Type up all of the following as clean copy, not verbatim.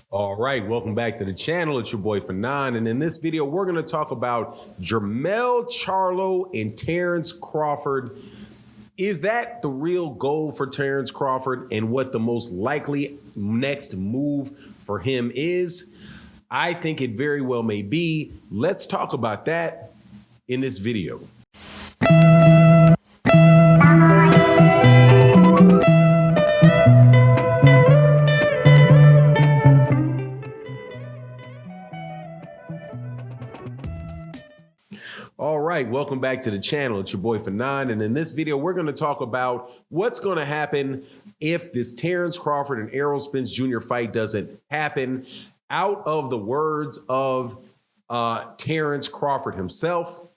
All right, welcome back to the channel. It's your boy Fanon, and in this video, we're going to talk about Jermell Charlo and Terence Crawford. Is that the real goal for Terence Crawford, and what the most likely next move for him is? I think it very well may be. Let's talk about that in this video. All right, welcome back to the channel. It's your boy Fanon, and in this video, we're going to talk about what's going to happen if this Terence Crawford and Errol Spence Jr. fight doesn't happen. Out of the words of Terence Crawford himself.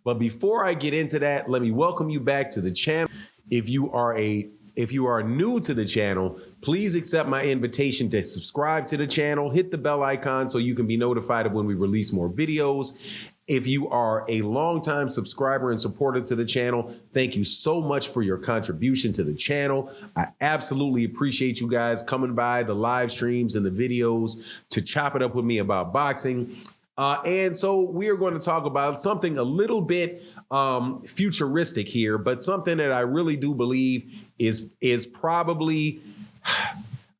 But before I get into that, let me welcome you back to the channel. If you are new to the channel, please accept my invitation to subscribe to the channel, hit the bell icon so you can be notified of when we release more videos. If you are a longtime subscriber and supporter to the channel, thank you so much for your contribution to the channel. I absolutely appreciate you guys coming by the live streams and the videos to chop it up with me about boxing. And so we are going to talk about something a little bit futuristic here, but something that I really do believe is probably,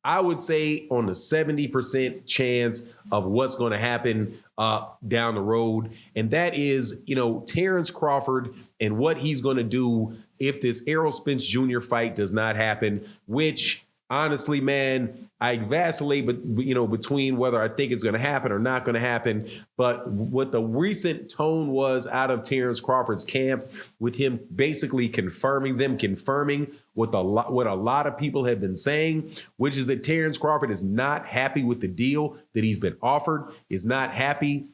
I would say, on the 70% chance of what's going to happen down the road. And that is, Terence Crawford and what he's going to do if this Errol Spence Jr. fight does not happen, which honestly, man, I vacillate, between whether I think it's going to happen or not going to happen. But what the recent tone was out of Terence Crawford's camp, with him basically confirming what a lot of people have been saying, which is that Terence Crawford is not happy with the deal that he's been offered, is not happy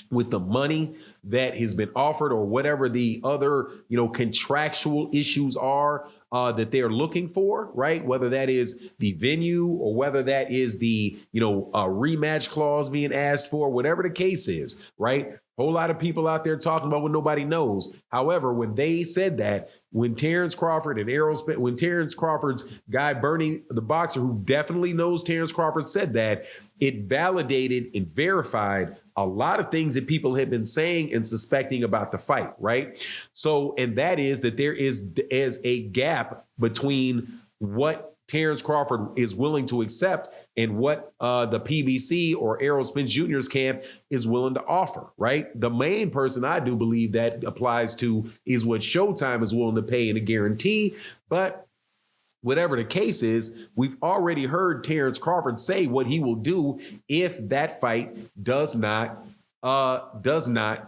with the money that has been offered, or whatever the other, contractual issues are that they're looking for, right? Whether that is the venue or whether that is the, rematch clause being asked for, whatever the case is, right? Whole lot of people out there talking about what nobody knows. However, when they said that, when Terence Crawford and Errol Spence, when Terence Crawford's guy Bernie, the boxer who definitely knows Terence Crawford, said that, it validated and verified a lot of things that people had been saying and suspecting about the fight, right? So, and that is that there is a gap between what Terence Crawford is willing to accept and what the PBC or Errol Spence Jr.'s camp is willing to offer, right? The main person I do believe that applies to is what Showtime is willing to pay in a guarantee. But whatever the case is, we've already heard Terence Crawford say what he will do if that fight does not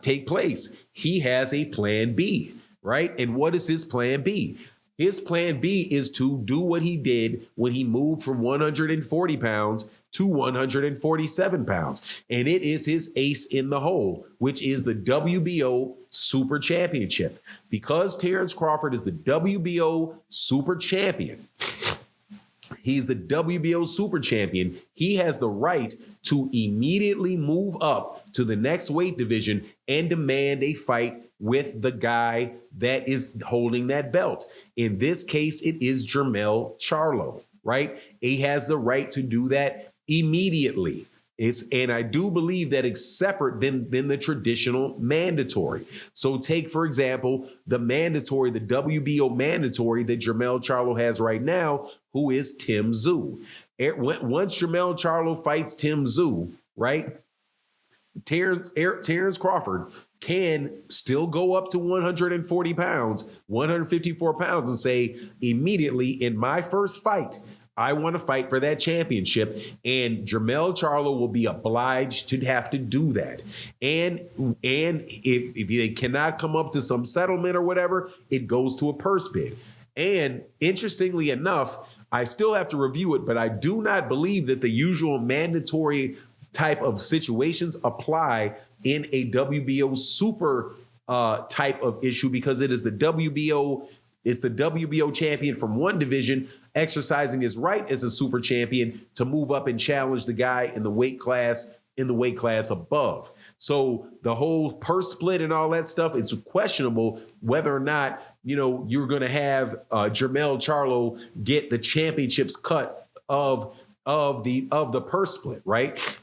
take place. He has a plan B, right? And what is his plan B? His plan B is to do what he did when he moved from 140 pounds to 147 pounds. And it is his ace in the hole, which is the WBO Super Championship. Because Terence Crawford is the WBO Super Champion, he's the WBO Super Champion, he has the right to immediately move up to the next weight division and demand a fight with the guy that is holding that belt. In this case, it is Jermell Charlo, right? He has the right to do that immediately. And I do believe that it's separate than the traditional mandatory. So take, for example, the WBO mandatory that Jermell Charlo has right now, who is THRU. Once Jermell Charlo fights THRU, right, Terence Crawford can still go up to 140 pounds, 154 pounds, and say immediately, in my first fight, I want to fight for that championship, and Jermell Charlo will be obliged to have to do that. And if they cannot come up to some settlement or whatever, it goes to a purse bid. And interestingly enough, I still have to review it, but I do not believe that the usual mandatory type of situations apply in a WBO super type of issue, because it is the WBO. It's the WBO champion from one division exercising his right as a super champion to move up and challenge the guy in the weight class above. So the whole purse split and all that stuff, it's questionable whether or not, you're going to have Jermell Charlo get the championships cut of of the purse split, right?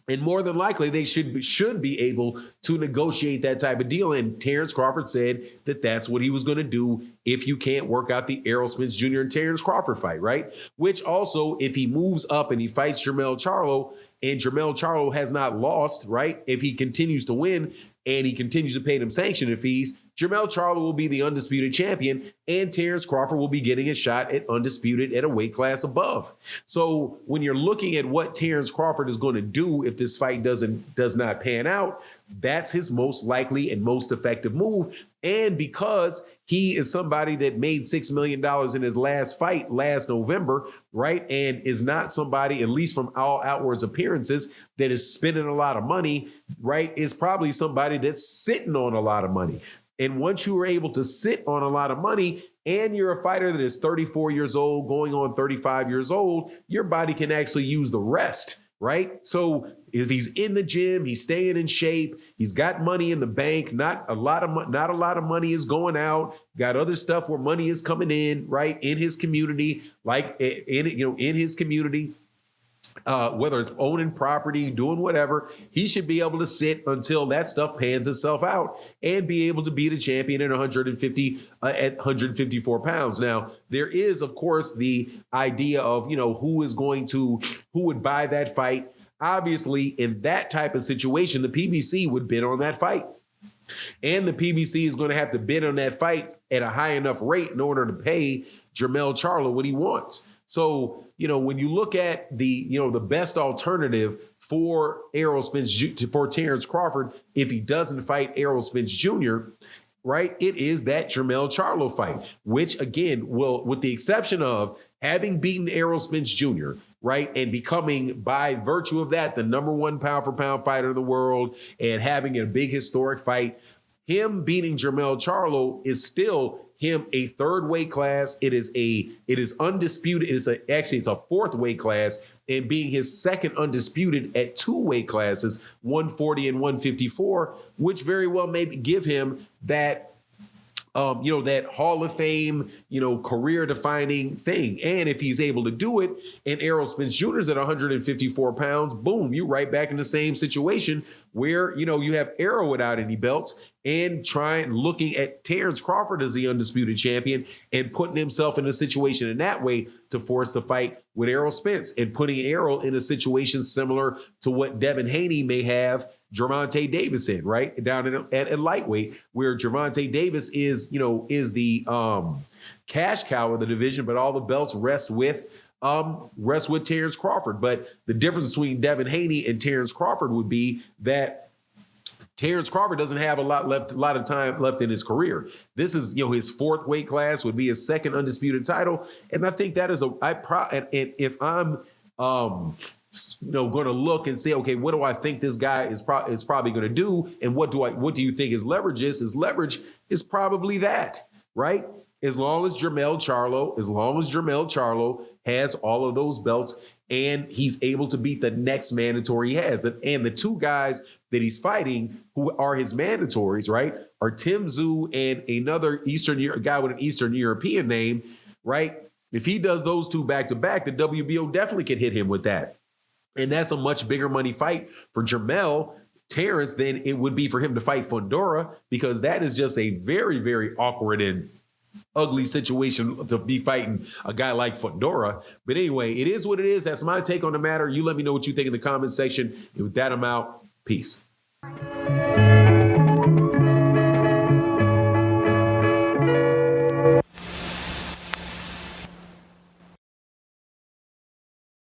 And more than likely, they should be able to negotiate that type of deal. And Terence Crawford said that that's what he was going to do if you can't work out the Errol Spence Jr. and Terence Crawford fight, right? Which also, if he moves up and he fights Jermell Charlo, and Jermell Charlo has not lost, right? If he continues to win and he continues to pay them sanctioning fees, Jermell Charlo will be the undisputed champion, and Terence Crawford will be getting a shot at undisputed at a weight class above. So when you're looking at what Terence Crawford is going to do if this fight does not pan out, that's his most likely and most effective move. And because he is somebody that made $6 million in his last fight last November, right? And is not somebody, at least from all outwards appearances, that is spending a lot of money, right? Is probably somebody that's sitting on a lot of money. And once you are able to sit on a lot of money and you're a fighter that is 34 years old, going on 35 years old, your body can actually use the rest, right? So if he's in the gym, he's staying in shape, he's got money in the bank, not a lot of money is going out, got other stuff where money is coming in, right? In his community, like in his community. Whether it's owning property, doing whatever, he should be able to sit until that stuff pans itself out and be able to be the champion at 154 pounds. Now, there is, of course, the idea of, who would buy that fight. Obviously, in that type of situation, the PBC would bid on that fight. And the PBC is going to have to bid on that fight at a high enough rate in order to pay Jermell Charlo what he wants. So, when you look at the best alternative for Errol Spence, for Terence Crawford, if he doesn't fight Errol Spence Jr., right, it is that Jermell Charlo fight, which again will, with the exception of having beaten Errol Spence Jr., right, and becoming by virtue of that the #1 pound for pound fighter in the world and having a big historic fight, him beating Jermell Charlo is still him a third weight class. It is undisputed. It's a fourth weight class, and being his second undisputed at 2 weight classes, 140 and 154, which very well may give him that that Hall of Fame, career defining thing. And if he's able to do it and Errol Spence Jr. is at 154 pounds, boom, you're right back in the same situation where, you have Errol without any belts and looking at Terence Crawford as the undisputed champion and putting himself in a situation in that way to force the fight with Errol Spence and putting Errol in a situation similar to what Devin Haney may have Gervonta Davis in, right? Down at lightweight, where Gervonta Davis is the cash cow of the division, but all the belts rest with Terence Crawford. But the difference between Devin Haney and Terence Crawford would be that Terence Crawford doesn't have a lot of time left in his career. This is, his fourth weight class, would be his second undisputed title. And I think that is and if I'm, going to look and say, okay, what do I think this guy is probably going to do? And what do you think his leverage is? His leverage is probably that, right? As long as Jermell Charlo has all of those belts and he's able to beat the next mandatory he has. And the two guys that he's fighting who are his mandatories, right, are Tim Tszyu and another guy with an Eastern European name, right? If he does those two back to back, the WBO definitely could hit him with that. And that's a much bigger money fight for Jermell Terence than it would be for him to fight Fundora, because that is just a very, very awkward and ugly situation to be fighting a guy like Fundora. But anyway, it is what it is. That's my take on the matter. You let me know what you think in the comment section. And with that, I'm out. Peace.